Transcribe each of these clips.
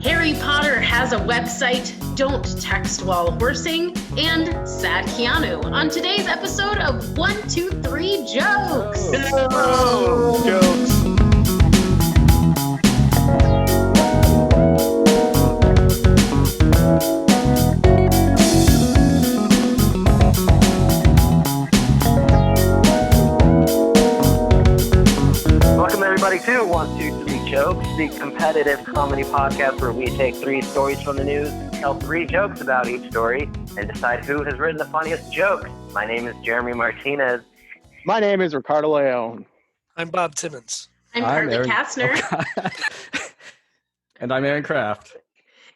Harry Potter has a website, don't text while horsing, and sad Keanu on today's episode of 123 Jokes. Oh, jokes. Welcome everybody to 123 Jokes, the competitive comedy podcast where we take three stories from the news, tell three jokes about each story, and decide who has written the funniest jokes. My name is Jeremy Martinez. My name is Ricardo Leone. I'm Bob Timmons. I'm Carly Aaron Kastner. And I'm Aaron Kraft.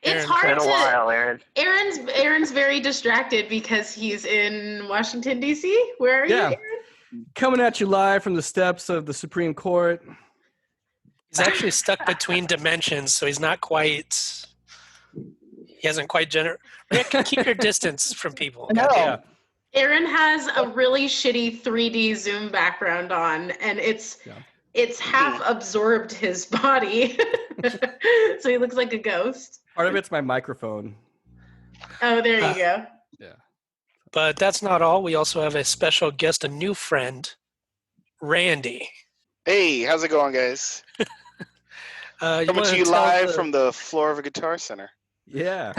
It's Aaron, hard It's been a while, Aaron. Aaron's very distracted because he's in Washington, D.C. Where are you, Yeah. Aaron? Coming at you live from the steps of the Supreme Court. He's actually stuck between dimensions, so he's not quite. He hasn't quite Rick, keep your distance from people. No. Yeah. Aaron has a really shitty 3D Zoom background on, and it's half absorbed his body. So he looks like a ghost. Part of it's my microphone. Oh, there you go. Yeah. But that's not all. We also have a special guest, a new friend, Randy. Hey, how's it going, guys? Coming to you live from the floor of a Guitar Center. Yeah.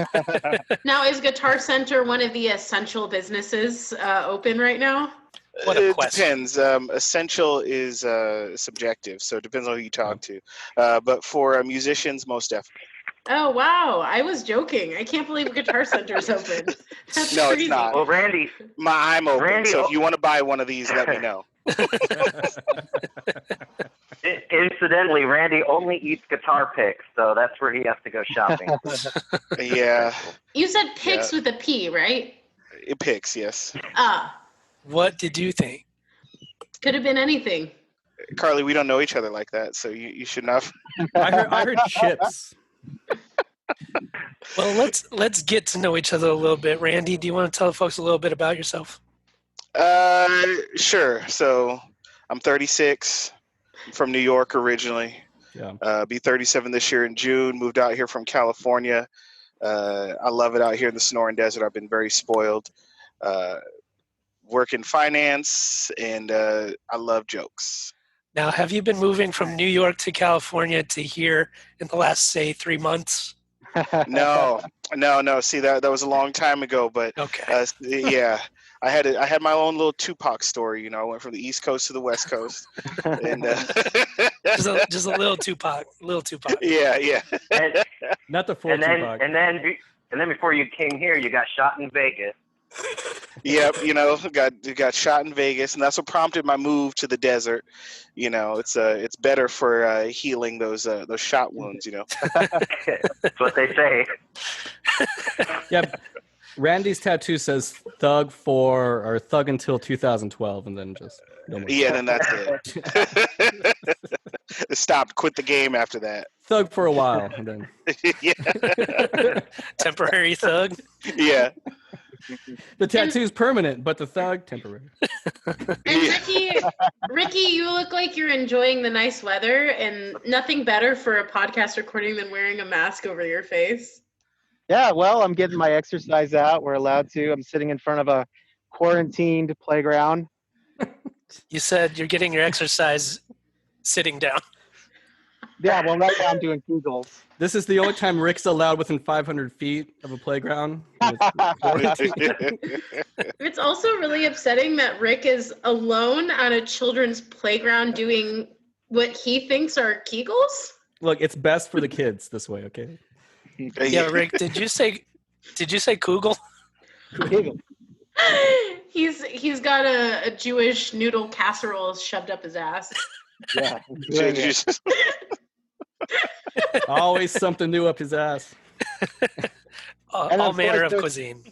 Now, is Guitar Center one of the essential businesses open right now? What a It question. depends. Essential is subjective, so it depends on who you talk to. But for musicians, most definitely. Oh, wow. I was joking. I can't believe Guitar Center's open. That's No, it's crazy. not. Well, Randy, I'm open, Randy, so if you want to buy one of these, let me know. incidentally, Randy only eats guitar picks, so that's where he has to go shopping. Yeah, You said picks with a P, right? it picks, yes. Ah, What did you think? could have been anything. Carly, we don't know each other like that, so you should not. I heard chips. Well, let's get to know each other a little bit. Randy, do you want to tell folks a little bit about yourself? Sure. So I'm 36. I'm from New York originally. Yeah. Be 37 this year in June. Moved out here from California. I love it out here in the Sonoran Desert. I've been very spoiled. Work in finance, and I love jokes. Now, have you been moving from New York to California to here in the last, say, 3 months? No. See, that was a long time ago, but Okay. yeah, I had my own little Tupac story. You know, I went from the East Coast to the West Coast, and Just a little Tupac. yeah. And, Not the full and then Tupac. and then before you came here, you got shot in Vegas. Yep, got shot in Vegas, and that's what prompted my move to the desert. You know, it's better for healing those shot wounds. You know, That's what they say. Yeah. Randy's tattoo says thug until 2012, and then just no more. yeah. Then that's it. Stopped, quit the game after that. Thug for a while, and then Yeah, Temporary thug. yeah. the tattoo's permanent, but the thug temporary. And Ricky, you look like you're enjoying the nice weather, and nothing better for a podcast recording than wearing a mask over your face. Yeah, well, I'm getting my exercise out. We're allowed to. I'm sitting in front of a quarantined playground. You said you're getting your exercise sitting down. Yeah, well, right now I'm doing Kegels. This is the only time Rick's allowed within 500 feet of a playground. It's also really upsetting that Rick is alone on a children's playground doing what he thinks are Kegels. Look, it's best for the kids this way, okay? Yeah, Rick, did you say Kugel? Kegels. He's got a Jewish noodle casserole shoved up his ass. Yeah. I'm doing it. Always something new up his ass. And All of manner course of cuisine.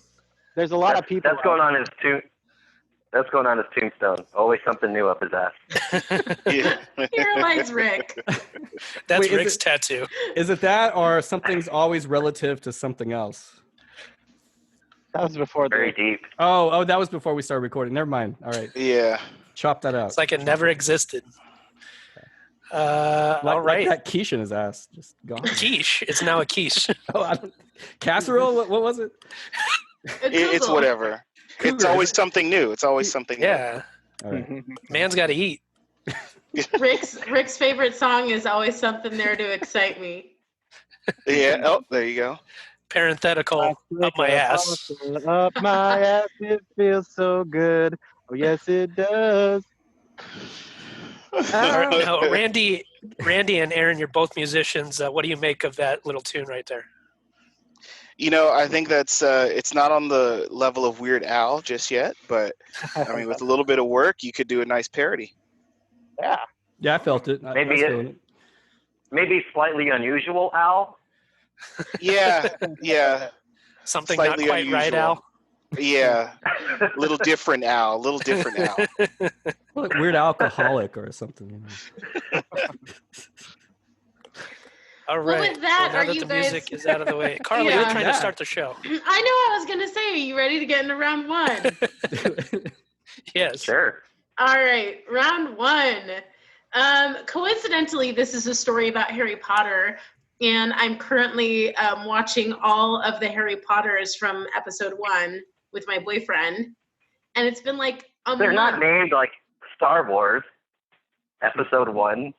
There's a lot of people. That's going on his tombstone. Always something new up his ass. Yeah. Here lies Rick. That's Wait, is Rick's it- tattoo. Is it that, or something's always relative to something else? That was before Very the. deep. Oh, that was before we started recording. Never mind. All right, Yeah. chop that out. It's like it never existed. All right. Like that quiche in his ass. Just gone. Quiche. It's now a quiche. Casserole? What was it? It's whatever. It's always something new. It's always something new. Yeah. All right. Man's got to eat. Rick's favorite song is Always Something There to Excite Me. Yeah. Oh, there you go. Parenthetical up my ass. Up my ass, it feels so good. Oh, yes, it does. Now, Randy and Aaron, you're both musicians. What do you make of that little tune right there? I think that's it's not on the level of Weird Al just yet, but I mean, with a little bit of work, you could do a nice parody. Yeah, I felt it. Maybe slightly unusual, Al. Yeah. Something Slightly not quite unusual. right, Al. Yeah, little different Al. Like Weird Alcoholic or something. All right. with that, now are that you the guys- music is out of the way, Carly, Yeah. you're trying to start the show. I know I was going to say, are you ready to get into round one? Yes. Sure. All right, round one. Coincidentally, this is a story about Harry Potter, and I'm currently watching all of the Harry Potters from episode 1 with my boyfriend, and it's been like a They're month. not named like Star Wars Episode 1.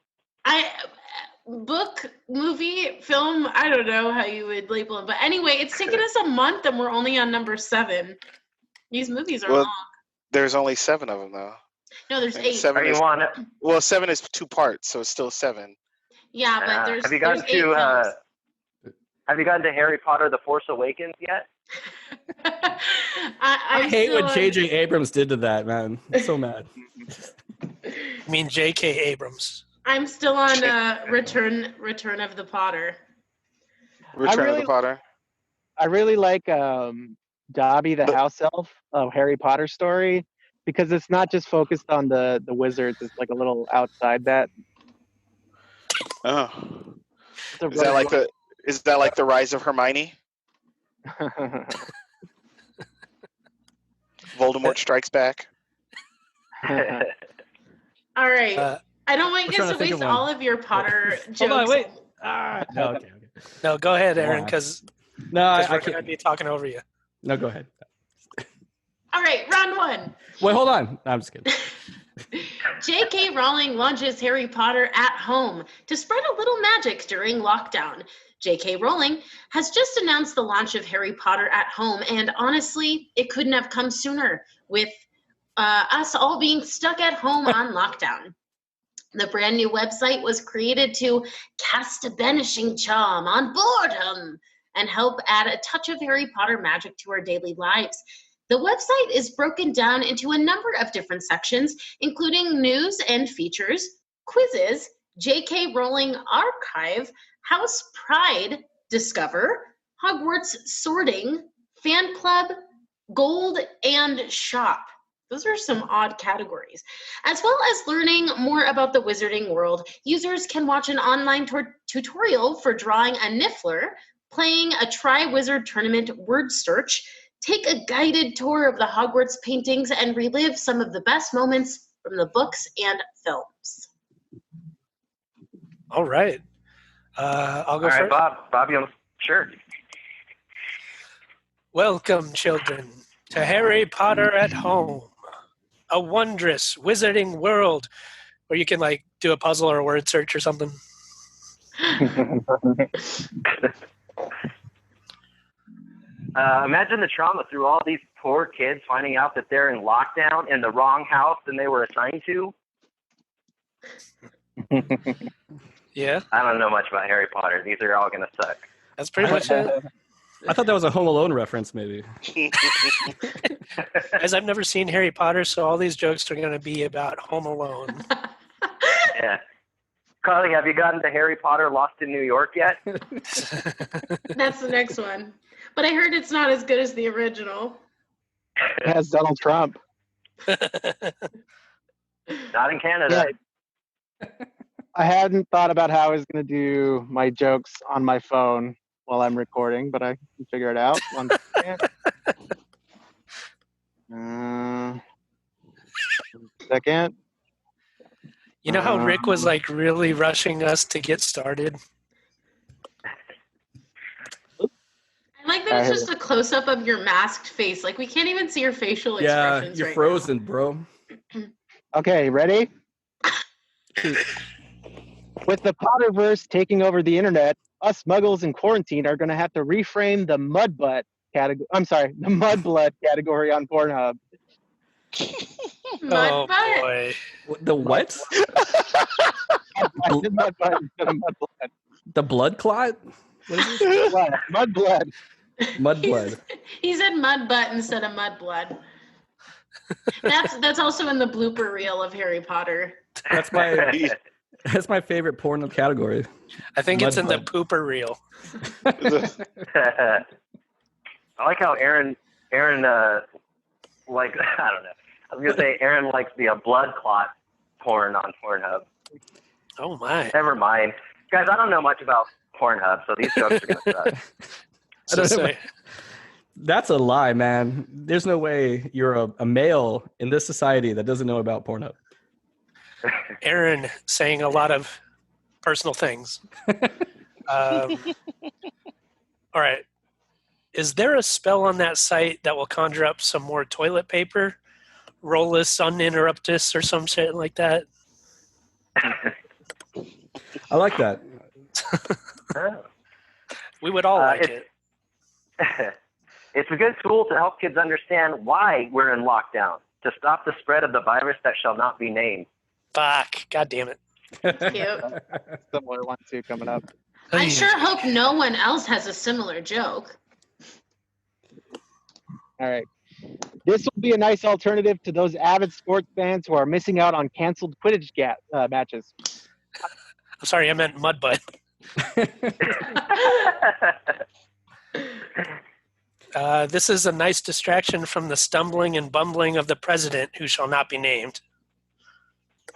Book, movie, film, I don't know how you would label them, but anyway, it's taken us a month, and we're only on number 7. These movies are long. There's only 7 of them, though. No, there's 8. 7 Are you is, on? well, 7 is 2 parts, so it's still 7. Yeah, but there's Have you gotten 8 films. Have you gotten to Harry Potter: The Force Awakens yet? I hate what J.J. Abrams did to that, man. I'm so mad. I mean, J.K. Abrams. I'm still on Return of the Potter. Return of the Potter. I really like Dobby the house elf of Harry Potter story because it's not just focused on the wizards. It's like a little outside that. Oh. Is that like the Rise of Hermione? Voldemort strikes back. All right. I don't want you We're guys trying to to think waste of one. all of your Potter jokes. Hold on, wait. No, okay. No, go ahead, Aaron, because No, I we're going to can't. be talking over you. No, go ahead. All right, round 1. Wait, hold on. I'm just kidding. J.K. Rowling launches Harry Potter at home to spread a little magic during lockdown. J.K. Rowling has just announced the launch of Harry Potter at home, and honestly, it couldn't have come sooner with us all being stuck at home on lockdown. The brand new website was created to cast a banishing charm on boredom and help add a touch of Harry Potter magic to our daily lives. The website is broken down into a number of different sections, including news and features, quizzes, J.K. Rowling Archive, House Pride, Discover, Hogwarts Sorting, Fan Club, Gold, and Shop. Those are some odd categories. As well as learning more about the wizarding world, users can watch an online tutorial for drawing a Niffler, playing a Tri-Wizard Tournament word search, take a guided tour of the Hogwarts paintings, and relive some of the best moments from the books and films. All right. I'll go All right, first. Bob, sure. Welcome, children, to Harry Potter at Home, a wondrous wizarding world where you can like do a puzzle or a word search or something. Imagine the trauma through all these poor kids finding out that they're in lockdown in the wrong house than they were assigned to. Yeah, I don't know much about Harry Potter. These are all going to suck. that's pretty much it. I thought that was a Home Alone reference, maybe. As I've never seen Harry Potter, so all these jokes are going to be about Home Alone. Yeah. Carly, have you gotten to Harry Potter Lost in New York yet? That's the next one. But I heard it's not as good as the original. It has Donald Trump. Not in Canada. Yeah. I hadn't thought about how I was going to do my jokes on my phone while I'm recording, but I can figure it out. One second. You know how Rick was like really rushing us to get started? I like that it's just a close up of your masked face. Like we can't even see your facial expressions. You're right frozen, bro. Okay, ready? With the Potterverse taking over the internet, us muggles in quarantine are going to have to reframe the mudbutt category. I'm sorry, the mudblood category on Pornhub. Oh Mudbutt. boy. The what? The mudbutt instead of mudblood. The blood clot? What is this? Mudblood. Mudblood. He said mudbutt instead of mudblood. That's also in the blooper reel of Harry Potter. That's my favorite porno category. I think it's in the Mudblood. pooper reel. I like how Aaron, like, I don't know. I was going to say Aaron likes the blood clot porn on Pornhub. Oh my. Never mind. Guys, I don't know much about Pornhub, so these jokes are going to suck. I don't know. That's a lie, man. There's no way you're a male in this society that doesn't know about Pornhub. Aaron saying a lot of personal things. All right. Is there a spell on that site that will conjure up some more toilet paper? Rollus uninterruptus or some shit like that? I like that. We would all like it. It's a good tool to help kids understand why we're in lockdown, to stop the spread of the virus that shall not be named. Fuck. God damn it. Cute. Similar one too coming up. I sure hope no one else has a similar joke. All right. This will be a nice alternative to those avid sports fans who are missing out on canceled Quidditch matches. I'm sorry, I meant mudbutt. This is a nice distraction from the stumbling and bumbling of the president who shall not be named.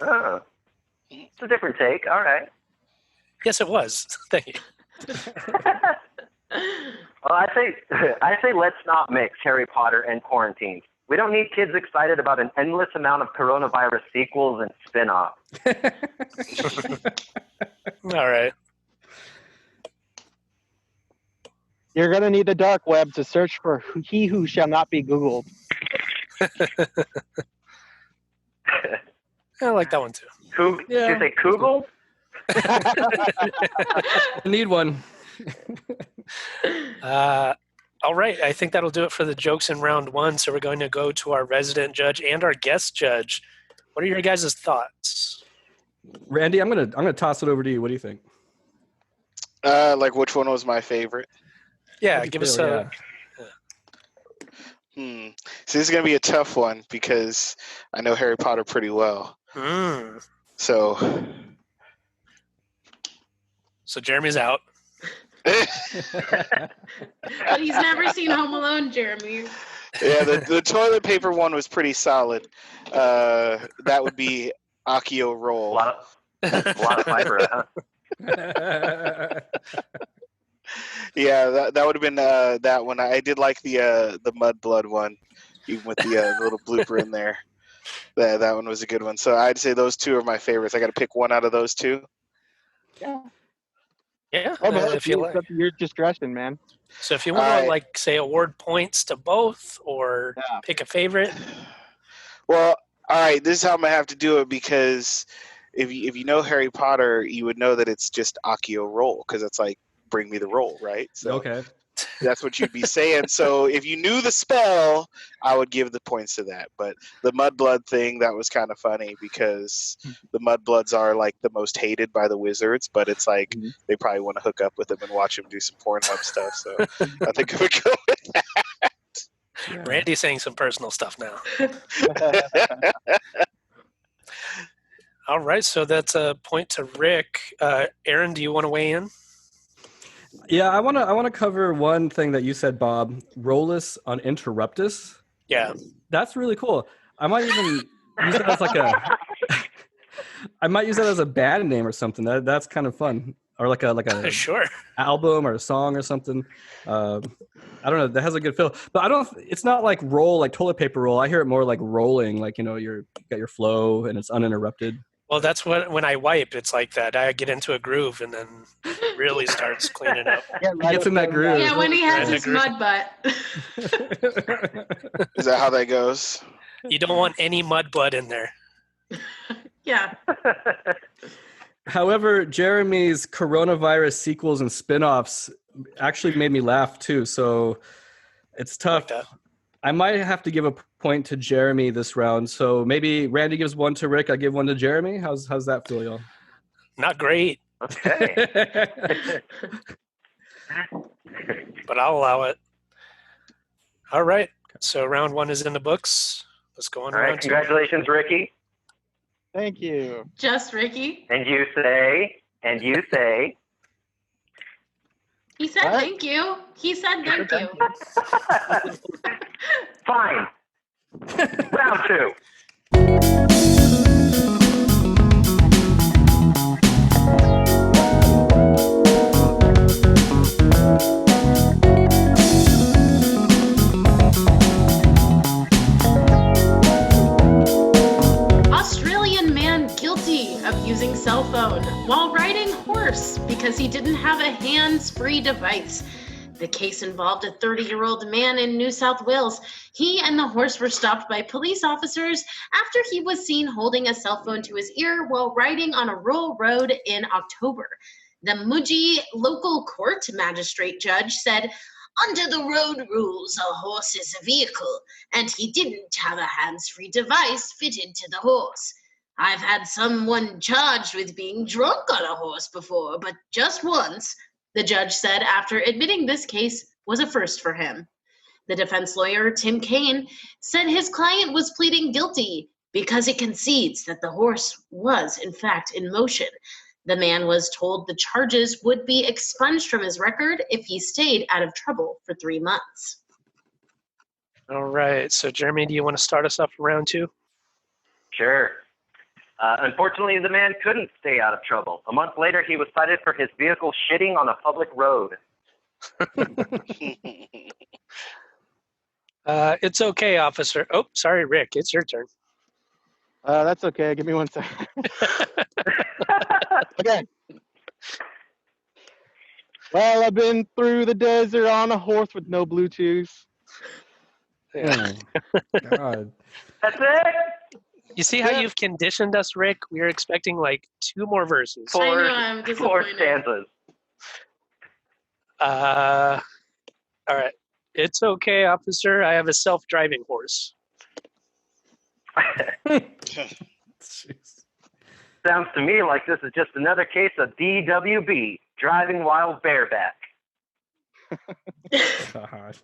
Oh, it's a different take. All right. Yes, it was. Thank you. Well, I say let's not mix Harry Potter and quarantine. We don't need kids excited about an endless amount of coronavirus sequels and spin-offs. All right. You're going to need the dark web to search for he who shall not be Googled. I like that one too. Did you say Kugel? I need one. All right. I think that'll do it for the jokes in round one. So we're going to go to our resident judge and our guest judge. What are your guys' thoughts? Randy, I'm gonna toss it over to you. What do you think? Like which one was my favorite? Yeah, give us a. So this is gonna be a tough one because I know Harry Potter pretty well. So Jeremy's out. But he's never seen Home Alone, Jeremy. Yeah, the toilet paper one was pretty solid. That would be Accio roll. A lot of fiber, huh? Yeah, that would have been that one. I did like the Mudblood one, even with the little blooper in there. That one was a good one. So I'd say those two are my favorites. I got to pick one out of those two. Yeah. Yeah. If you like. Your discretion, man. So if you want to like say award points to both or pick a favorite. Well, all right. This is how I'm gonna have to do it because if you know Harry Potter, you would know that it's just Accio roll because it's like bring me the roll, right? So okay. That's what you'd be saying. So if you knew the spell, I would give the points to that. But the Mudblood thing, that was kind of funny because the Mudbloods are like the most hated by the wizards, but it's like they probably want to hook up with them and watch them do some Pornhub stuff. So I think I would go with that. Yeah. Randy's saying some personal stuff now. All right, so that's a point to Rick. Aaron, do you want to weigh in? Yeah, I want to cover one thing that you said, Bob. Rollus uninterruptus. Yeah, that's really cool. I might even use that as like I might use that as a band name or something. That's kind of fun, or like a sure album or a song or something. I don't know. That has a good feel, but I don't. It's not like roll like toilet paper roll. I hear it more like rolling, like you got your flow and it's uninterrupted. Well, that's when I wipe, it's like that. I get into a groove and then it really starts cleaning up. Yeah, He gets in that groove. Yeah, when he has Right, his agree. mud butt. Is that how that goes? You don't want any mud blood in there. Yeah. However, Jeremy's coronavirus sequels and spin-offs actually made me laugh too, so it's tough. Like that. I might have to give a point to Jeremy this round. So maybe Randy gives one to Rick, I give one to Jeremy. How's that feel, y'all? Not great, Okay. but I'll allow it. All right. So round 1 is in the books. Let's go on to All right, round 2. congratulations, Ricky. Thank you. Just Ricky. And you say. He said What? thank you. He said thank you. Fine. Round 2. Australian man guilty of using cell phone while riding horse because he didn't have a hands-free device. The case involved a 30-year-old man in New South Wales. He and the horse were stopped by police officers after he was seen holding a cell phone to his ear while riding on a rural road in October. The Mudgee local court magistrate judge said, "Under the road rules, a horse is a vehicle, and he didn't have a hands-free device fitted to the horse. I've had someone charged with being drunk on a horse before, but just once," the judge said after admitting this case was a first for him. The defense lawyer, Tim Kaine, said his client was pleading guilty because he concedes that the horse was, in fact, in motion. The man was told the charges would be expunged from his record if he stayed out of trouble for 3 months. All right. So Jeremy, do you want to start us off for round 2? Sure. Unfortunately, the man couldn't stay out of trouble. A month later, he was cited for his vehicle shitting on a public road. It's okay, officer. Oh, sorry, Rick. It's your turn. That's okay. Give me 1 second. Okay. Well, I've been through the desert on a horse with no Bluetooth. Yeah. God. That's it? You see how you've conditioned us, Rick? We were expecting like 2 more verses. I know, I'm Four disappointed. stanzas. All right. It's okay, officer. I have a self-driving horse. Jeez. Sounds to me like this is just another case of DWB, driving while bareback. God.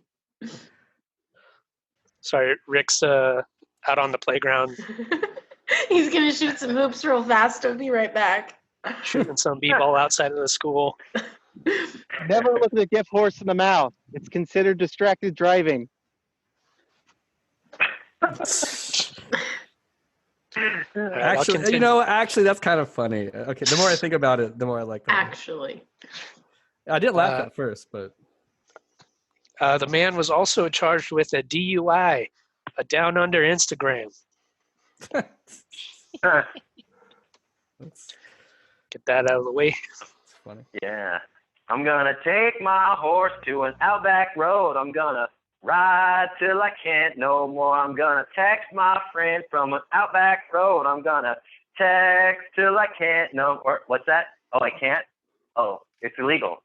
Sorry, Rick's out on the playground He's going to shoot some hoops real fast. He'll be right back. shooting some b-ball outside of the school. Never look the gift horse in the mouth. It's considered distracted driving. All right, I'll Actually, continue. actually, that's kind of funny. Okay, the more I think about it, the more I like that. Actually. I didn't laugh at first, but The man was also charged with a DUI, a down under Instagram. that's Get that out of the way. funny. Yeah. I'm gonna take my horse to an outback road. I'm gonna ride till I can't no more. I'm gonna text my friend from an outback road. I'm gonna text till I can't no more. What's that? Oh, I can't? Oh, it's illegal.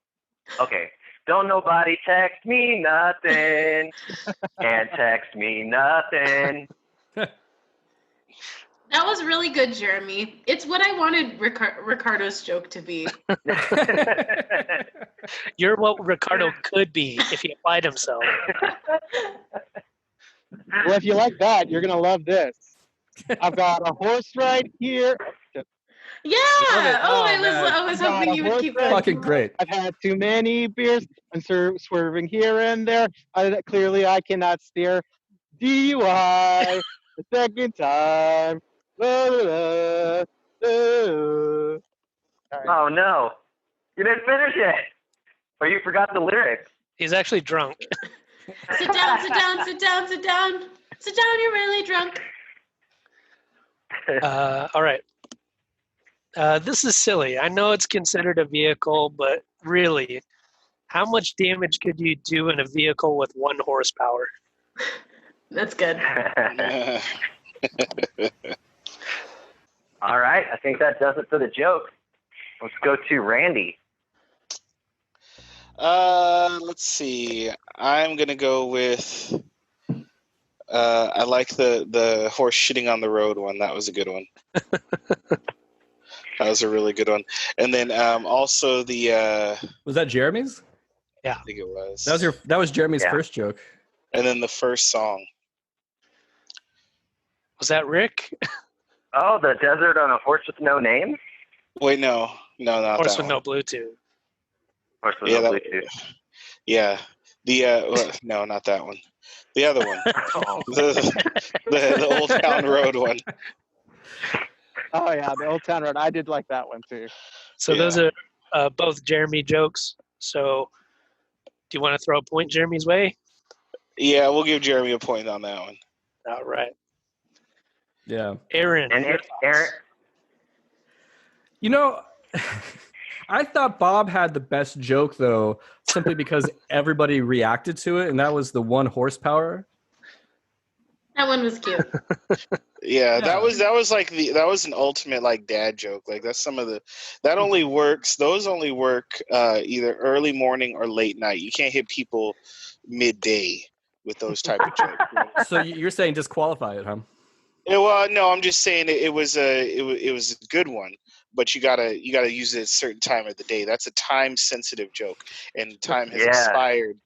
Okay. Don't nobody text me nothing. Can't text me nothing. That was really good, Jeremy. It's what I wanted Ricardo's joke to be. You're what Ricardo could be if he applied himself. Well, if you like that, you're gonna love this. I've got a horse right here. Yeah. Oh, I man. was hoping you would keep going. Fucking great. I've had too many beers. I'm swerving here and there. Clearly, I cannot steer. DUI the second time. La, la, la, la. All right. Oh, no. You didn't finish it. Or you forgot the lyrics. He's actually drunk. Sit down, sit down, sit down, sit down. Sit down, you're really drunk. All right. This is silly. I know it's considered a vehicle, but really, how much damage could you do in a vehicle with 1 horsepower? That's good. All right, I think that does it for the joke. Let's go to Randy. Let's see. I'm gonna go with. I like the horse shitting on the road one. That was a good one. That was a really good one. And then also the. Was that Jeremy's? I think it was. That was Jeremy's first joke. And then the first song. Was that Rick? Oh, the desert on a horse with no name? Wait, no, not Horse that with one. no Bluetooth. Horse with no Bluetooth. Yeah. No, not that one. The other one. the Old Town Road one. Oh yeah, the Old Town Road. I did like that one too. So those are both Jeremy jokes. So do you want to throw a point Jeremy's way? Yeah, we'll give Jeremy a point on that one. All right. Yeah. Aaron. And Aaron. You know, I thought Bob had the best joke though, simply because everybody reacted to it, and that was the 1 horsepower. That one was cute. Yeah, that was like that was an ultimate like dad joke. Like that's some of that only works. Those only work either early morning or late night. You can't hit people midday with those type of jokes. So you're saying disqualify it, huh? Well, no, I'm just saying it was a good one, but you gotta use it at a certain time of the day. That's a time sensitive joke, and time has expired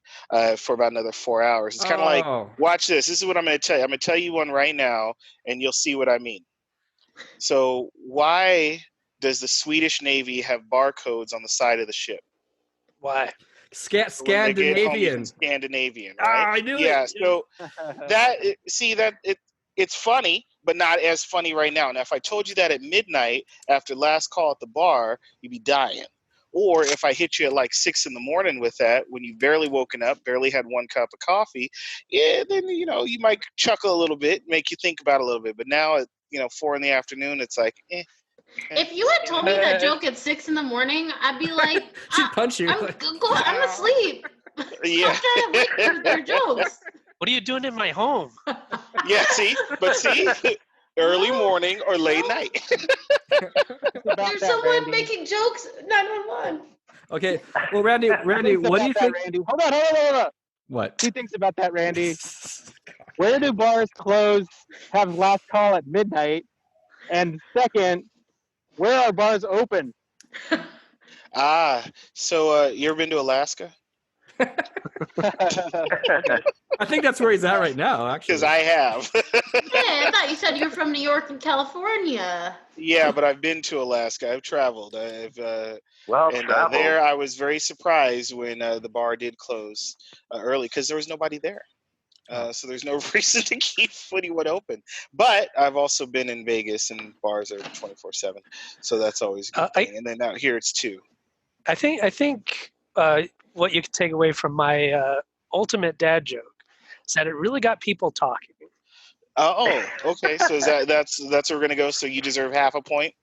for about another 4 hours. It's kind of like, watch this. This is what I'm gonna tell you. I'm gonna tell you one right now, and you'll see what I mean. So, why does the Swedish Navy have barcodes on the side of the ship? Why? Scandinavian. Scandinavian, right? I knew it. Yeah. So it's funny, but not as funny right now. Now, if I told you that at midnight after last call at the bar, you'd be dying. Or if I hit you at like 6 a.m. with that, when you've barely woken up, barely had 1 cup of coffee, then you might chuckle a little bit, make you think about it a little bit. But now at 4 p.m, it's like, If you had told me that joke at 6 a.m, I'd be like, she'd punch you. I'm asleep. Yeah. I'm trying to wait for their jokes. What are you doing in my home? Yeah, see, early morning or late night. There's someone making jokes. 911. Okay. Well, Randy, what do you think? Randy? Hold on. What? 2 things about that, Randy. Where do bars close, have last call at midnight? And second, where are bars open? So you ever been to Alaska? I think that's where he's at right now, actually. Because I have. Yeah, I thought you said you're from New York and California. Yeah, but I've been to Alaska. I've traveled. Traveled. There I was very surprised when the bar did close early because there was nobody there. So there's no reason to keep anyone open. But I've also been in Vegas and bars are 24/7. So that's always a good thing. And then out here it's 2. I think what you can take away from my ultimate dad joke is that it really got people talking. Okay. So that's where we're gonna go. So you deserve half a point.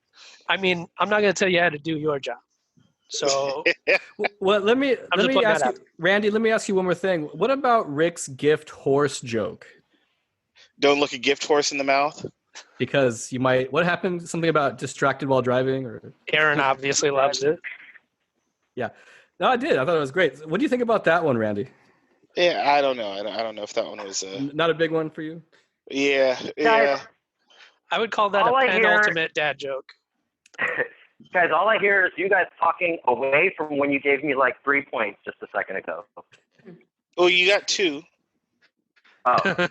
I mean, I'm not gonna tell you how to do your job. So well, let me ask you, Randy. Let me ask you one more thing. What about Rick's gift horse joke? Don't look a gift horse in the mouth. Because you might. What happened? Something about distracted while driving, or Aaron obviously loves it. Yeah. No, I did. I thought it was great. What do you think about that one, Randy? Yeah, I don't know. I don't know if that one was not a big one for you. Yeah. I would call that a penultimate dad joke. Guys, all I hear is you guys talking away from when you gave me like 3 points just a second ago. Oh, you got 2. Oh.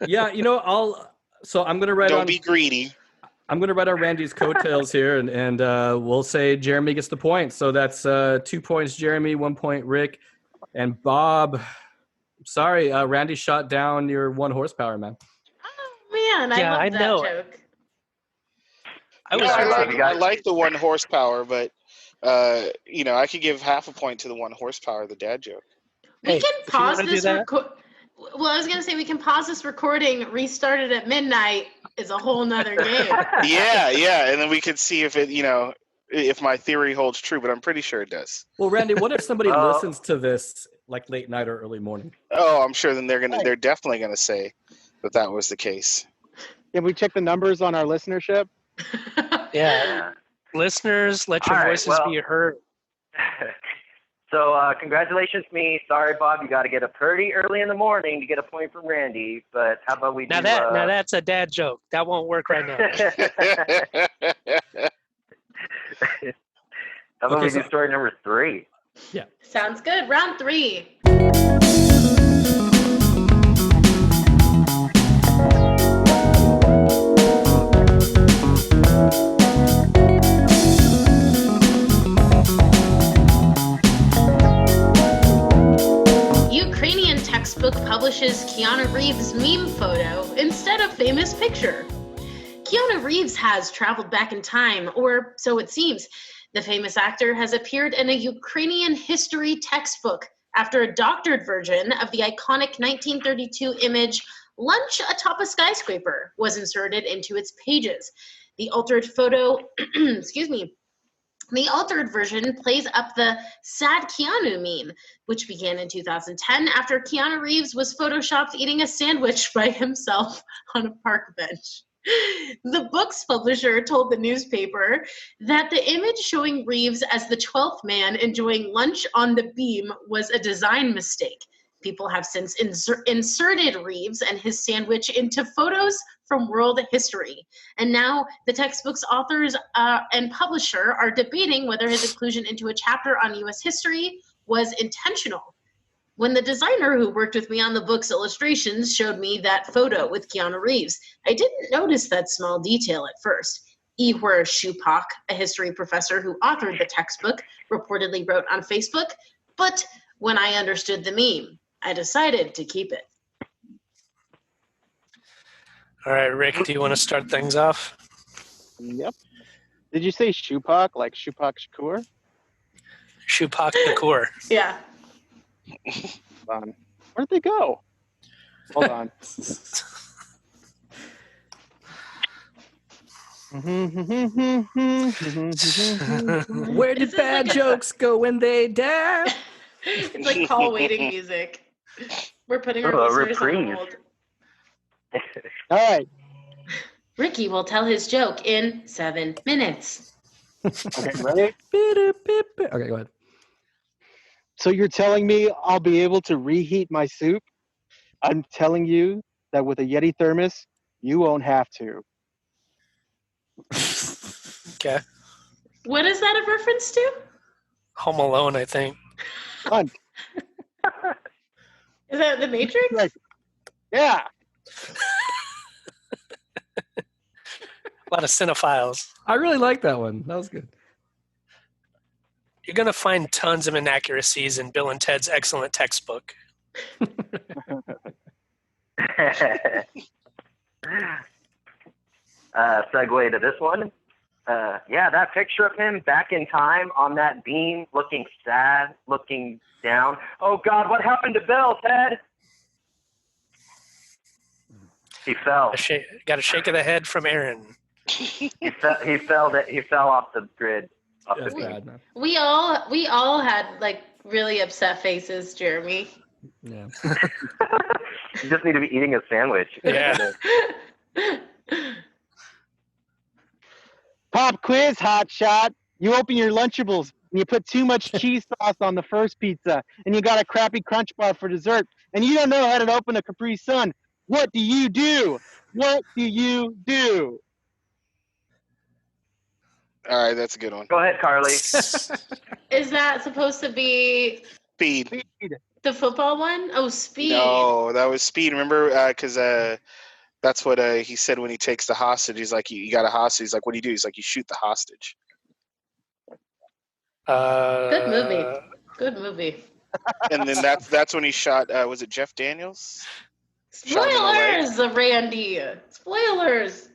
Yeah, I'm gonna write. Don't be greedy. I'm going to write out Randy's coattails here, and we'll say Jeremy gets the point. So that's 2 points, Jeremy, 1 point, Rick. And Bob, sorry, Randy shot down your 1 horsepower, man. Oh, man, I love that joke. I like the 1 horsepower, but, I could give half a point to the 1 horsepower, the dad joke. We can pause this Well, I was going to say we can pause this recording, restart it at midnight. Is a whole nother game. Yeah, and then we could see if it, if my theory holds true, but I'm pretty sure it does. Well, Randy, what if somebody Well- listens to this like late night or early morning? Oh, I'm sure then they're definitely gonna say that was the case. Can we check the numbers on our listenership? Yeah. Listeners, let your All right, voices well- be heard. So congratulations to me. Sorry, Bob, you got to get up pretty early in the morning to get a point from Randy. But how about we Now do? now that's a dad joke. That won't work right now. How about Okay, we so- do story number 3? Sounds good. Round 3. Ukrainian textbook publishes Keanu Reeves meme photo instead of famous picture. Keanu Reeves has traveled back in time, or so it seems. The famous actor has appeared in a Ukrainian history textbook after a doctored version of the iconic 1932 image Lunch Atop a Skyscraper was inserted into its pages. The altered photo, the altered version plays up the Sad Keanu meme, which began in 2010 after Keanu Reeves was photoshopped eating a sandwich by himself on a park bench. The book's publisher told the newspaper that the image showing Reeves as the 12th man enjoying lunch on the beam was a design mistake. People have since inserted Reeves and his sandwich into photos from world history. And now the textbook's authors and publisher are debating whether his inclusion into a chapter on U.S. history was intentional. When the designer who worked with me on the book's illustrations showed me that photo with Keanu Reeves, I didn't notice that small detail at first. Ihor Shupak, a history professor who authored the textbook, reportedly wrote on Facebook, but when I understood the meme, I decided to keep it. All right, Rick, do you want to start things off? Yep. Did you say Shupak, like Shupak Shakur? Shupak Nakur. Yeah. Hold on. Where'd they go? Hold on. Where This did is bad like a- jokes go when they die? It's like call waiting music. We're putting our Oh, a listeners on reprise. hold. All right. Ricky will tell his joke in 7 minutes. Okay, ready? Okay, go ahead. So you're telling me I'll be able to reheat my soup? I'm telling you that with a Yeti thermos, you won't have to. Okay. What is that a reference to? Home Alone, I think. Fun. Is that The Matrix? Right. Yeah. A lot of cinephiles. I really like that one. That was good. You're going to find tons of inaccuracies in Bill and Ted's excellent textbook. Segue to this one. Yeah, that picture of him back in time on that beam, looking sad, looking down. Oh God, what happened to Bill, Ted? He fell. Got a shake of the head from Aaron. He fell off the grid. Off That's the beam. bad, man. We all had like really upset faces, Jeremy. Yeah. You just need to be eating a sandwich. Yeah. Pop quiz, hot shot. You open your Lunchables and you put too much cheese sauce on the first pizza, and you got a crappy Crunch Bar for dessert, and you don't know how to open a Capri Sun. What do you do? What do you do? All right, that's a good one. Go ahead, Carly. Is that supposed to be Speed. Speed. the football one? Oh, Speed. No, that was Speed. Remember, because that's what he said when he takes the hostage. He's like, you got a hostage. He's like, what do you do? He's like, you shoot the hostage. Good movie. Good movie. And then that's when he shot. Was it Jeff Daniels? Shot him in the leg. Spoilers, Randy. Spoilers.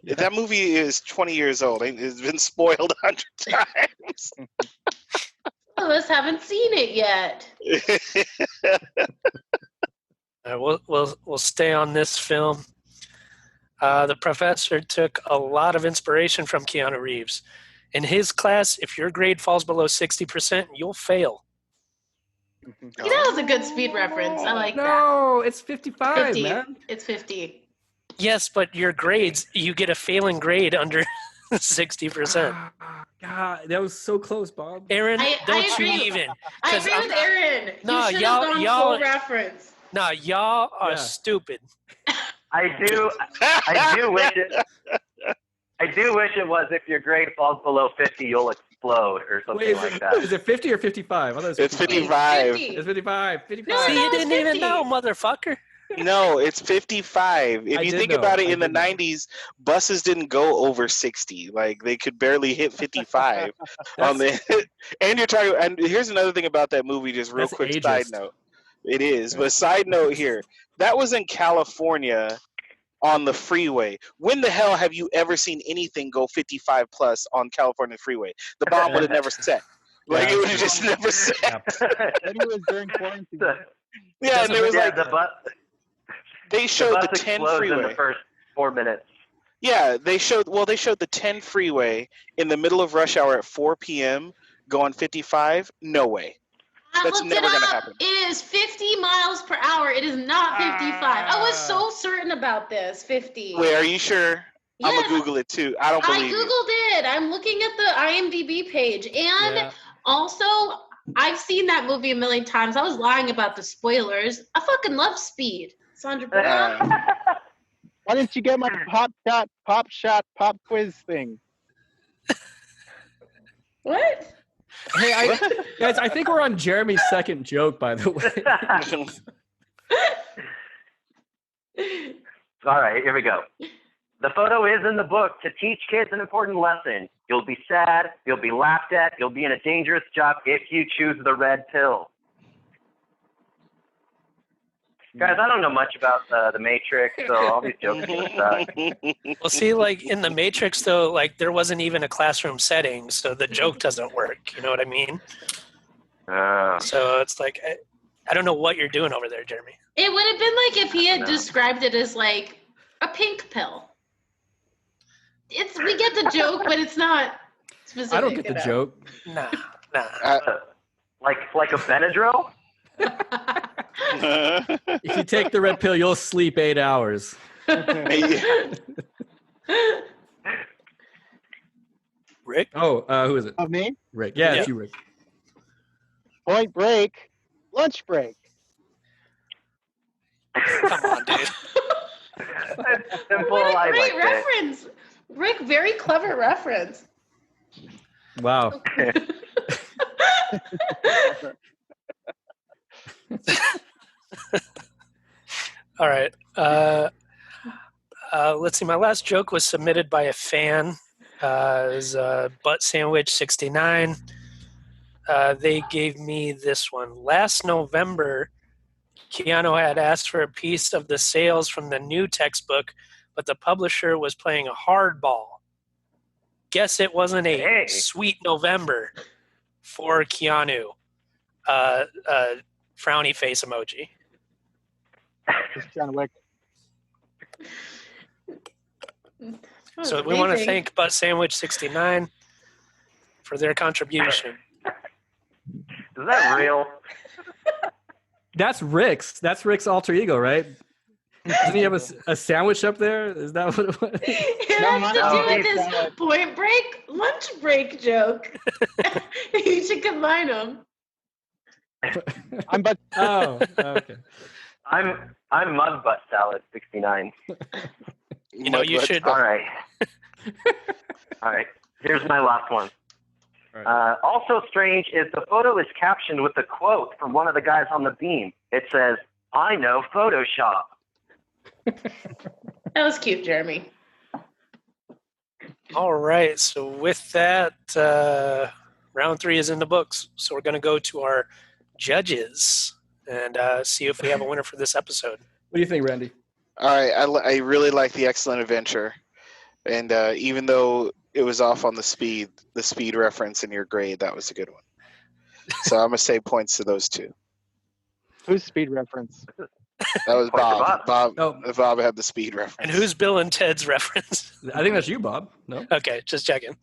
That movie is 20 years old. It's been spoiled 100 times. Some of us haven't seen it yet. We'll stay on this film. The professor took a lot of inspiration from Keanu Reeves. In his class, if your grade falls below 60%, you'll fail. That was a good speed reference. I like that. No, it's 55, 50. man. It's 50. Yes, but your grades, you get a failing grade under 60%. God, that was so close, Bob. Aaron, I don't agree. you even. I 'Cause agree with Aaron. No, You should have gone y'all- full reference. No, y'all are Yeah. stupid. I do wish it was if your grade falls below 50, you'll explode or something Wait, like that. is it 50 or 55? I thought it was It's 55. 55. It's 55. 55. No, See, no, you it's didn't even 50. know, motherfucker. No, it's 55. If I you did think know. about it, I in the did know. 90s, buses didn't go over 60. Like, they could barely hit 55 on the. And you're talking. And here's another thing about that movie. Just real That's quick ageist. side note. It is, but side note here. That was in California on the freeway. When the hell have you ever seen anything go 55 plus on California freeway? The bomb would have never set. Like, Yeah, it would have just never set. Yeah. Maybe it was during quarantine. Yeah, and it was like the bus, they the showed bus the 10 explodes in freeway. the first 4 minutes. Yeah, they showed the 10 freeway in the middle of rush hour at 4 p.m. going 55. No way. I That's looked never it gonna up. happen. It is 50 miles per hour. It is not 55. I was so certain about this. 50. Wait, are you sure? I'm Yes. gonna Google it too. I don't I believe you. Googled it. I'm looking at the IMDb page. And Yeah. also, I've seen that movie a million times. I was lying about the spoilers. I fucking love Speed. Sandra Bullock. Why didn't you get my pop shot, quiz thing? What? Hey, guys, I think we're on Jeremy's second joke, by the way. All right, here we go. The photo is in the book to teach kids an important lesson. You'll be sad, you'll be laughed at, you'll be in a dangerous job if you choose the red pill. Guys, I don't know much about the Matrix, so all these jokes are gonna suck. Well, see, like in the Matrix, though, like there wasn't even a classroom setting, so the joke doesn't work. You know what I mean? So it's like I don't know what you're doing over there, Jeremy. It would have been like if he had described it as like a pink pill. We get the joke, but it's not specific. I don't get the enough. joke. Nah. Like a Benadryl? If you take the red pill, you'll sleep 8 hours. Rick? Oh, who is it? Of me? Rick. Yeah, it's you, Rick. Point break, lunch break. Come on, dude. Simple, What a I great liked it. reference. Rick, very clever reference. Wow. All right. Let's see. My last joke was submitted by a fan. It was Butt Sandwich 69. They gave me this one. Last November, Keanu had asked for a piece of the sales from the new textbook, but the publisher was playing a hardball. Guess it wasn't a sweet November for Keanu. Frowny face emoji. Just John Wick. So we want to thank Butt Sandwich 69 for their contribution. Is that real? That's Rick's. That's Rick's alter ego, right? Doesn't he have a sandwich up there? Is that what it was? It has to do with this point break, lunch break joke. You should combine them. I'm but Oh, okay. I'm Mud Butt Salad 69. You know, you should. All right. All right. Here's my last one. All right. Also strange is the photo is captioned with a quote from one of the guys on the beam. It says, "I know Photoshop." That was cute, Jeremy. All right. So with that, round 3 is in the books. So we're going to go to our judges and see if we have a winner for this episode. What do you think, Randy? All right, I really like the Excellent Adventure, and even though it was off on the speed reference in your grade, that was a good one. So I'm gonna say points to those two. who's speed reference? That was Point to Bob. Bob. Bob had the speed reference. And who's Bill and Ted's reference? I think that's you, Bob. No. Okay, just checking.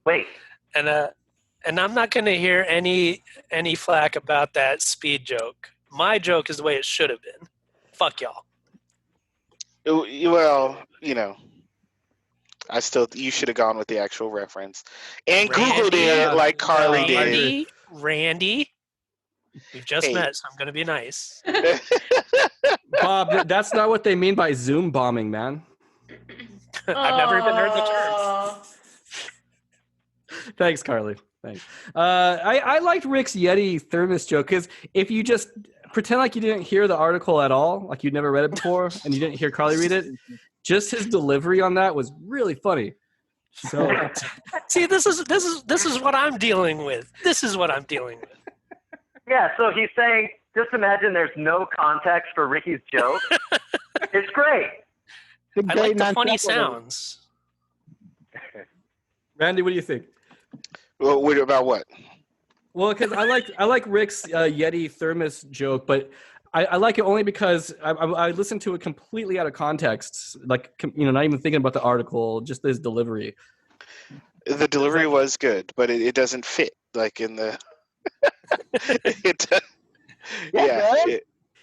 Wait, And I'm not going to hear any flack about that speed joke. My joke is the way it should have been. Fuck y'all. Well, you should have gone with the actual reference and Googled it like Carly did. Randy, we've just met, so I'm going to be nice. Bob, that's not what they mean by Zoom bombing, man. I've never even heard the term. Thanks, Carly. Thanks. I liked Rick's Yeti thermos joke because if you just pretend like you didn't hear the article at all, like you'd never read it before, and you didn't hear Carly read it, just his delivery on that was really funny. So, see, this is what I'm dealing with. This is what I'm dealing with. yeah, so he's saying, just imagine there's no context for Ricky's joke. It's great. I like the funny sounds. Randy, what do you think? Well, about what? Well, because I like Rick's Yeti thermos joke, but I like it only because I listened to it completely out of context, like not even thinking about the article, just his delivery. The delivery was good, but it doesn't fit like in the.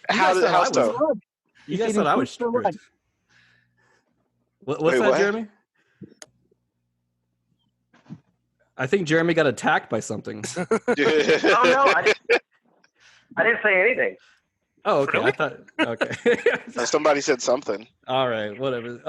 How so? You guys thought I was strict. What's Wait, that, what? Jeremy? I think Jeremy got attacked by something. Oh, no, I didn't say anything. Oh, okay. Really? I thought. Okay. Somebody said something. All right. Whatever.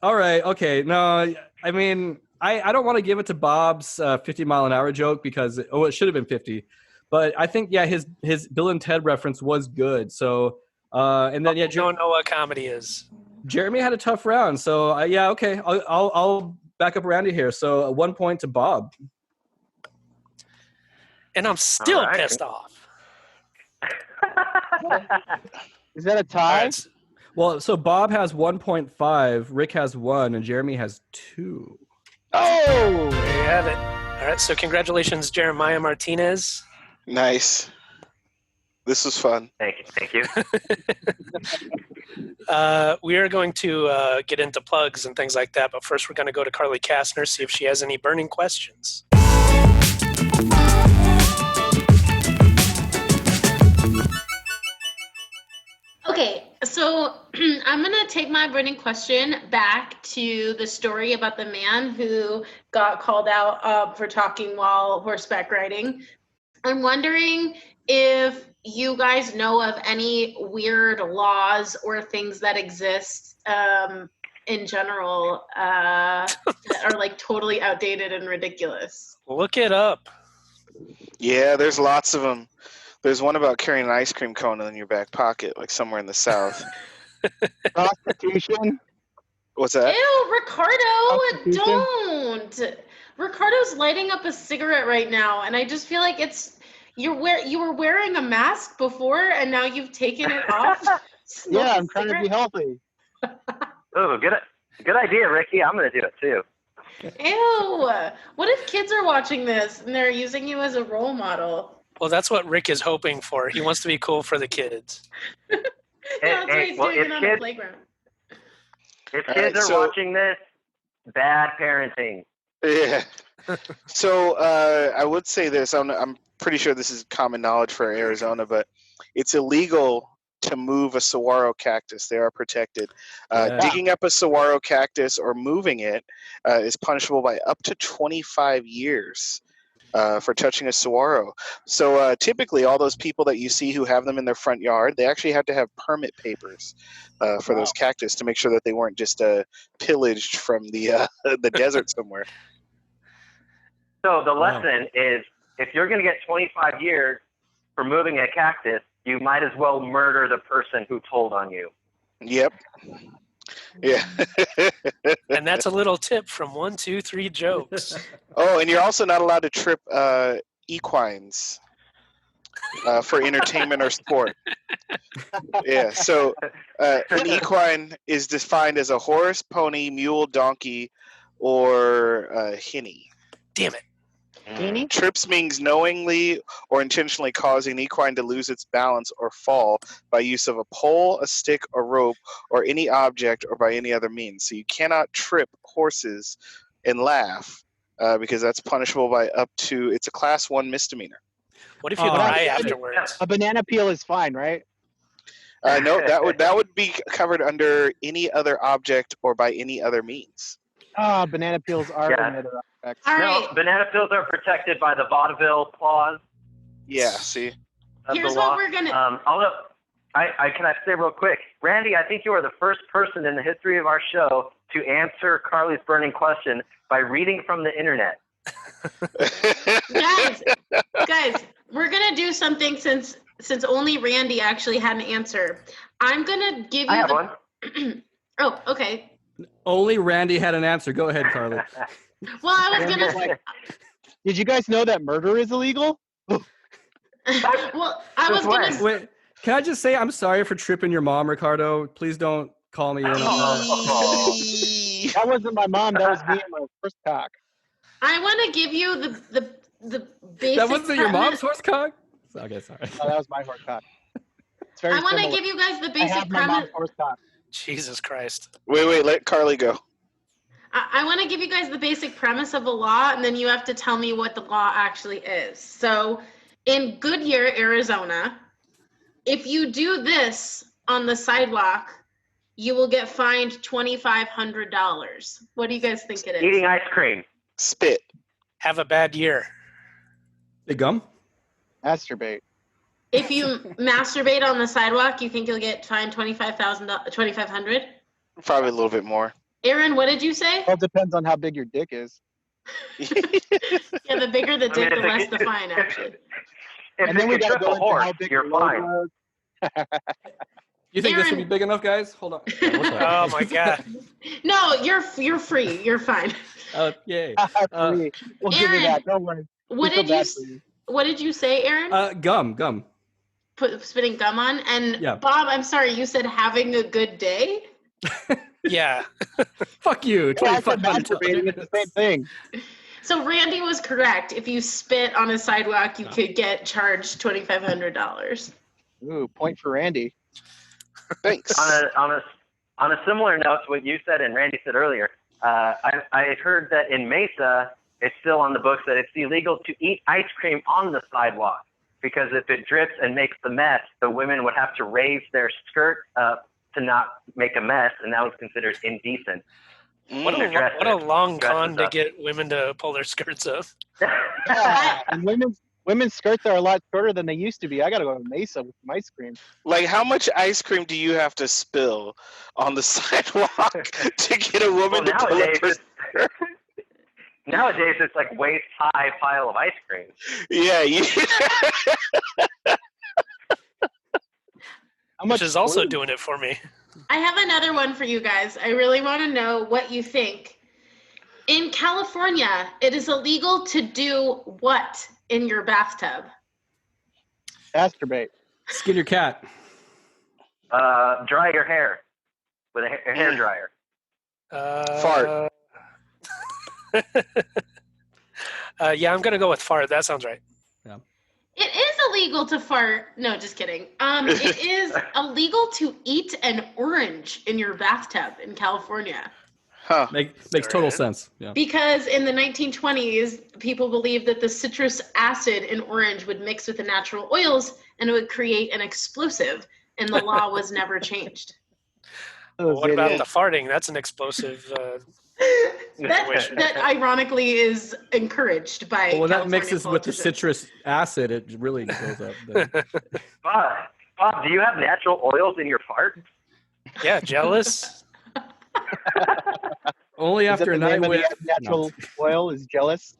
All right. Okay. No, I mean, I don't want to give it to Bob's 50-mile-an-hour joke because it should have been 50, but I think his Bill and Ted reference was good. So and then don't know what comedy is. Jeremy had a tough round. So okay. I'll back up Randy here. So 1 point to Bob. And I'm still pissed off. Is that a tie? Right. Well, so Bob has 1.5, Rick has 1, and Jeremy has 2. Oh! There you have it. All right, so congratulations, Jeremiah Martinez. Nice. This was fun. Thank you. We are going to get into plugs and things like that, but first we're going to go to Carly Kastner, see if she has any burning questions. Okay, so I'm going to take my burning question back to the story about the man who got called out for talking while horseback riding. I'm wondering if you guys know of any weird laws or things that exist in general that are like totally outdated and ridiculous. Look it up. Yeah, there's lots of them. There's one about carrying an ice cream cone in your back pocket, like somewhere in the South. Prostitution. What's that? Ew, Ricardo, don't. Ricardo's lighting up a cigarette right now, and I just feel like you were wearing a mask before, and now you've taken it off. Yeah, I'm trying to be healthy. Oh, good idea, Ricky. I'm going to do it too. Ew. What if kids are watching this and they're using you as a role model? Well, that's what Rick is hoping for. He wants to be cool for the kids. That's what he's doing on the playground. If kids are watching this, bad parenting. Yeah. So I would say this. I'm pretty sure this is common knowledge for Arizona, but it's illegal to move a saguaro cactus. They are protected. Digging up a saguaro cactus or moving it is punishable by up to 25 years. For touching a saguaro. So typically all those people that you see who have them in their front yard, they actually have to have permit papers for those cactus to make sure that they weren't just pillaged from the desert somewhere. So the lesson is, if you're going to get 25 years for moving a cactus, you might as well murder the person who told on you. Yep. Yeah. And that's a little tip from 1, 2, 3 jokes. Oh, and you're also not allowed to trip equines for entertainment or sport. Yeah, so an equine is defined as a horse, pony, mule, donkey, or hinny. Damn it. Beanie? Trips means knowingly or intentionally causing an equine to lose its balance or fall by use of a pole, a stick, a rope, or any object, or by any other means. So you cannot trip horses and laugh because that's punishable by up to, it's a class 1 misdemeanor. What if you Oh, cry yeah. afterwards? A banana peel is fine, right? No, that would be covered under any other object or by any other means. Ah, banana peels are Yeah. another aspect. All No, right. banana peels are protected by the vaudeville clause Yeah, see? of Here's the law. what we're gonna. Although, can I say real quick, Randy, I think you are the first person in the history of our show to answer Carly's burning question by reading from the internet. Guys, we're gonna do something since only Randy actually had an answer. I'm gonna give you. I have one. Oh, okay. Only Randy had an answer. Go ahead, Carly. Well, I was gonna. Like, did you guys know that murder is illegal? Well, I was gonna. Wait, can I just say I'm sorry for tripping your mom, Ricardo? Please don't call me in. That wasn't my mom. That was me and my first cock. I want to give you the basic. That wasn't your mom's premise. horse cock? Okay, sorry. Oh, that was my horse cock. It's very I want to similar. give you guys the I basic have my mom's premise. horse cock. Jesus Christ. Wait, let Carly go. I want to give you guys the basic premise of the law, and then you have to tell me what the law actually is. So, in Goodyear, Arizona, if you do this on the sidewalk, you will get fined $2,500. What do you guys think it is? Eating ice cream. Spit. Have a bad year. Big gum? Masturbate. If you masturbate on the sidewalk, you think you'll get fined $2,500? Probably a little bit more. Aaron, what did you say? Well, it depends on how big your dick is. Yeah, the bigger the dick, the if less it- the fine, actually. If And then you we can gotta trip go a into horse, how big you're your fine. logo is. You think this Aaron- would be big enough, guys? Hold on. Oh, what's that? Oh my God. No, you're free. You're fine. Oh, yay. Free. We'll give you Aaron, that. Don't worry. What We feel did you bad for you. What did you say, Aaron? Gum. Put spitting gum on? And Yeah. Bob, I'm sorry, you said having a good day? Yeah. Fuck you. Yeah, I said $2,500. masturbating. It's the same thing. So Randy was correct. If you spit on a sidewalk, you could get charged $2,500. Ooh, point for Randy. Thanks. On a similar note to what you said and Randy said earlier, I heard that in Mesa, it's still on the books that it's illegal to eat ice cream on the sidewalk because if it drips and makes the mess, the women would have to raise their skirt up to not make a mess, and that was considered indecent. What They're dressed a long dresses con to up. get women to pull their skirts up. Yeah, and women's skirts are a lot shorter than they used to be. I gotta go to Mesa with some ice cream. Like, how much ice cream do you have to spill on the sidewalk to get a woman Well, to pull up her nowadays it's like waist high pile of ice cream. Yeah, How much Which is also glue? doing it for me. I have another one for you guys. I really want to know what you think. In California, it is illegal to do what in your bathtub? Masturbate. Skin your cat. Dry your hair with a hair dryer. Fart. Yeah, I'm gonna go with fart. That sounds right. It is illegal to fart. No, just kidding. It is illegal to eat an orange in your bathtub in California. Huh. Makes total sense. Yeah. Because in the 1920s, people believed that the citrus acid in orange would mix with the natural oils and it would create an explosive, and the law was never changed. What about the farting? That's an explosive. That ironically is encouraged by Well, when that California mixes with the politicians. citrus acid, it really goes up. Then. Bob, do you have natural oils in your fart? Yeah, jealous. Only Is that after the a night name of with the natural oil is jealous.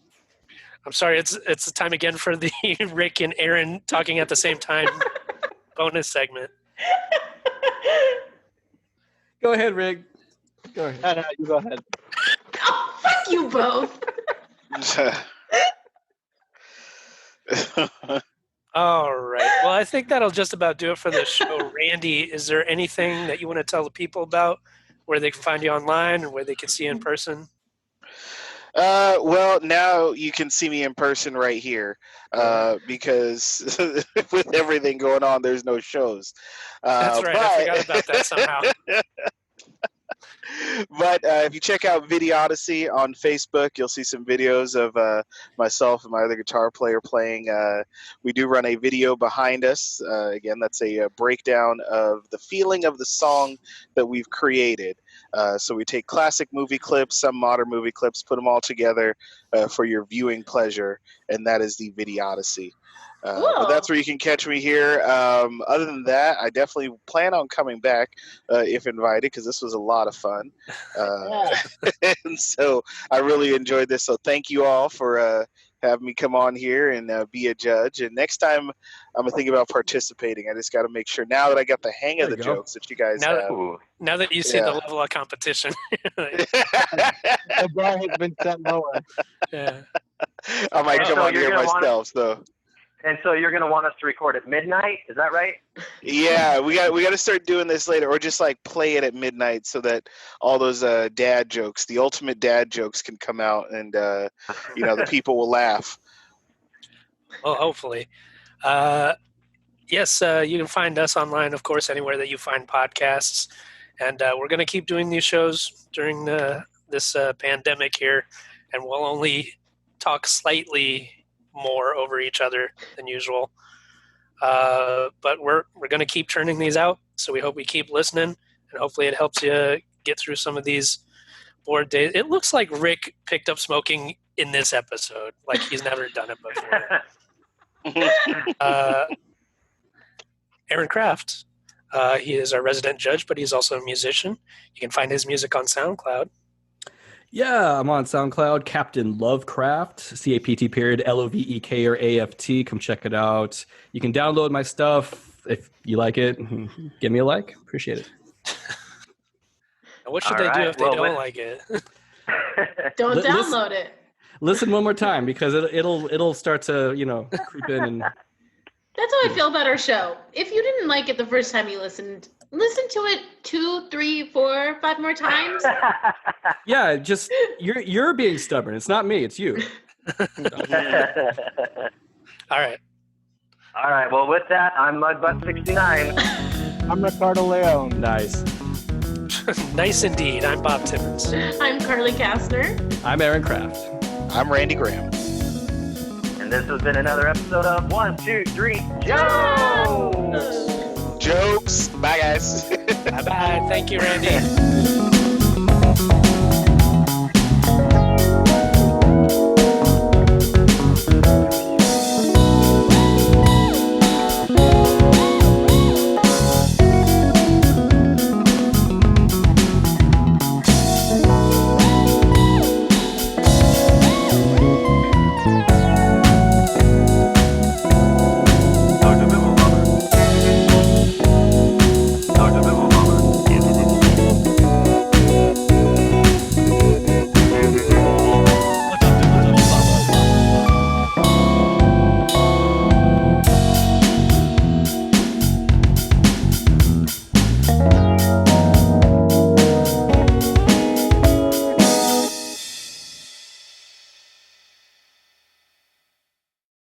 I'm sorry. It's the time again for the Rick and Aaron talking at the same time bonus segment. Go ahead, Rick. Go ahead. No, you go ahead. Oh, fuck you both. All right. Well, I think that'll just about do it for the show. Randy, is there anything that you want to tell the people about, where they can find you online and where they can see you in person? Well, now you can see me in person right here, because with everything going on, there's no shows. That's right. I forgot about that somehow. But if you check out Videodyssey on Facebook, you'll see some videos of myself and my other guitar player playing. We do run a video behind us. Again, that's a breakdown of the feeling of the song that we've created. So we take classic movie clips, some modern movie clips, put them all together for your viewing pleasure, and that is the Videodyssey. But that's where you can catch me here. Other than that, I definitely plan on coming back if invited, because this was a lot of fun. And so I really enjoyed this. So thank you all for having me come on here and be a judge. And next time I'm going to think about participating. I just got to make sure now that I got the hang of the jokes that you guys have. Now that you see the level of competition. The bar has been set lower. Yeah. I might come on here myself. So. And so you're going to want us to record at midnight, is that right? Yeah, we got to start doing this later, or just like play it at midnight so that all those dad jokes, the ultimate dad jokes, can come out, and the people will laugh. Well, hopefully. Yes, you can find us online, of course, anywhere that you find podcasts, and we're going to keep doing these shows during this pandemic here, and we'll only talk slightly more over each other than usual, but we're going to keep churning these out, so we hope you keep listening, and hopefully it helps you get through some of these bored days. It looks like Rick picked up smoking in this episode, like he's never done it before. Aaron Kraft, he is our resident judge, but he's also a musician. You can find his music on SoundCloud. Yeah, I'm on SoundCloud, Captain Lovecraft, CAPT_LOVEK or AFT. Come check it out. You can download my stuff if you like it. Give me a like. Appreciate it. What should they do if they don't like it? Don't download it. Listen one more time, because it'll start to creep in. And that's how I feel about our show. If you didn't like it the first time you listened, listen to it 2, 3, 4, 5 more times. Yeah, just you're being stubborn. It's not me. It's you. All right. Well, with that, I'm Mudbutt69. I'm Ricardo Leone. Nice. Nice indeed. I'm Bob Timmons. I'm Carly Kastner. I'm Aaron Kraft. I'm Randy Graham. And this has been another episode of 1, 2, 3, Jokes! Jokes. Bye, guys. Bye-bye. Thank you, Randy.